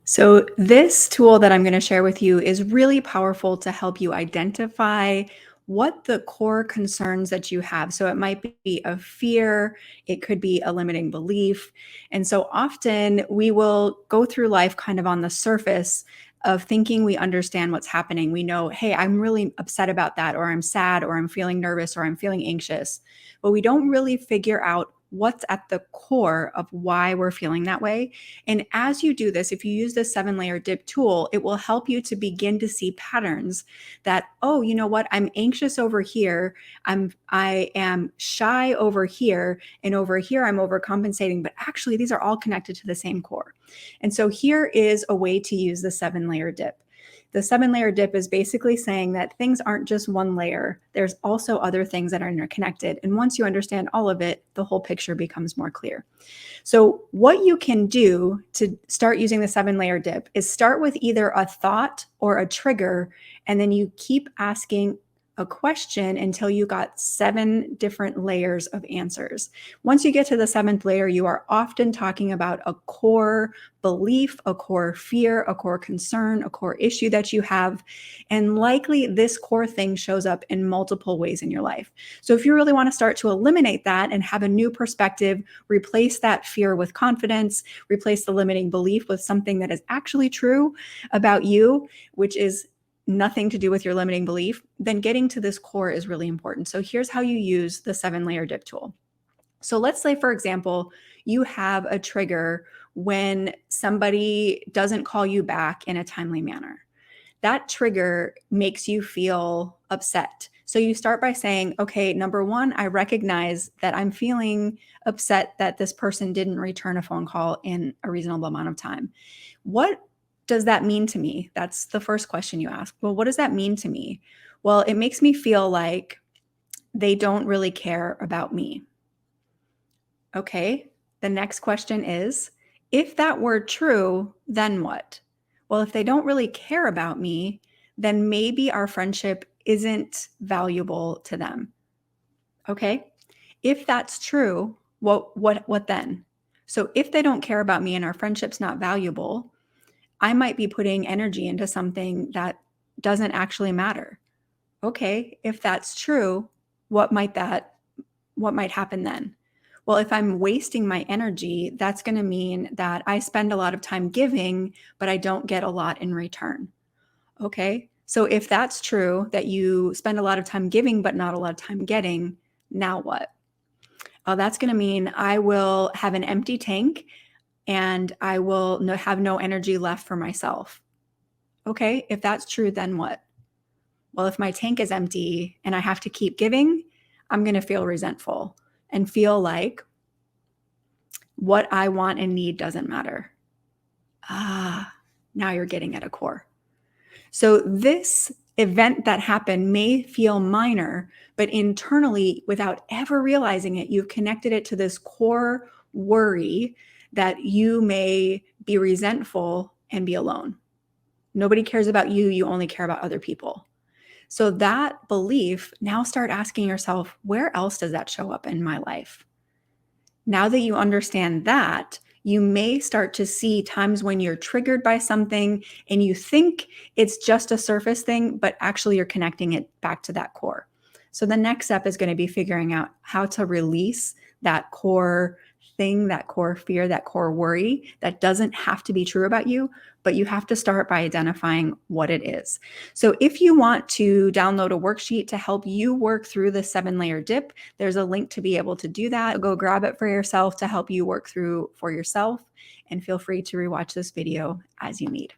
So, this tool that I'm going to share with you is really powerful to help you identify what the core concerns that you have. So, it might be a fear, it could be a limiting belief. And so, often we will go through life kind of on the surface of thinking we understand what's happening. We know, hey, I'm really upset about that, or I'm sad, or I'm feeling nervous, or I'm feeling anxious. But we don't really figure out what's at the core of why we're feeling that way. And as you do this, if you use the 7 layer dip tool, it will help you to begin to see patterns that, oh, you know what? I'm anxious over here. I am shy over here, and over here I'm overcompensating, but actually these are all connected to the same core. And so here is a way to use the 7 layer dip. The 7 layer dip is basically saying that things aren't just one layer. There's also other things that are interconnected. And once you understand all of it, the whole picture becomes more clear. So, what you can do to start using the 7 layer dip is start with either a thought or a trigger, and then you keep asking a question until you got 7 different layers of answers. Once you get to the 7th layer, you are often talking about a core belief, a core fear, a core concern, a core issue that you have. And likely this core thing shows up in multiple ways in your life. So, if you really want to start to eliminate that and have a new perspective, replace that fear with confidence, replace the limiting belief with something that is actually true about you, which is nothing to do with your limiting belief, then getting to this core is really important. So here's how you use the 7 layer dip tool. So let's say, for example, you have a trigger when somebody doesn't call you back in a timely manner. That trigger makes you feel upset. So you start by saying, okay, number one, I recognize that I'm feeling upset that this person didn't return a phone call in a reasonable amount of time. What does that mean to me? That's the first question you ask. Well, what does that mean to me? Well, it makes me feel like they don't really care about me. Okay. The next question is, if that were true, then what? Well, if they don't really care about me, then maybe our friendship isn't valuable to them. Okay? If that's true, what then? So if they don't care about me and our friendship's not valuable, I might be putting energy into something that doesn't actually matter. Okay, if that's true, what might that what might happen then? Well, if I'm wasting my energy, that's going to mean that I spend a lot of time giving, but I don't get a lot in return. Okay. So if that's true, that you spend a lot of time giving, but not a lot of time getting, now what? That's going to mean I will have an empty tank and I will have no energy left for myself. Okay. If that's true, then what? Well, if my tank is empty and I have to keep giving, I'm going to feel resentful and feel like what I want and need doesn't matter. Now you're getting at a core. So this event that happened may feel minor, but internally, without ever realizing it, you've connected it to this core worry that you may be resentful and be alone. Nobody cares about you. You only care about other people. So that belief, now start asking yourself, where else does that show up in my life? Now that you understand that, you may start to see times when you're triggered by something and you think it's just a surface thing, but actually you're connecting it back to that core. So the next step is going to be figuring out how to release that core thing, that core fear, that core worry that doesn't have to be true about you, but you have to start by identifying what it is. So if you want to download a worksheet to help you work through the 7 layer dip, there's a link to be able to do that. Go grab it for yourself to help you work through for yourself, and feel free to rewatch this video as you need.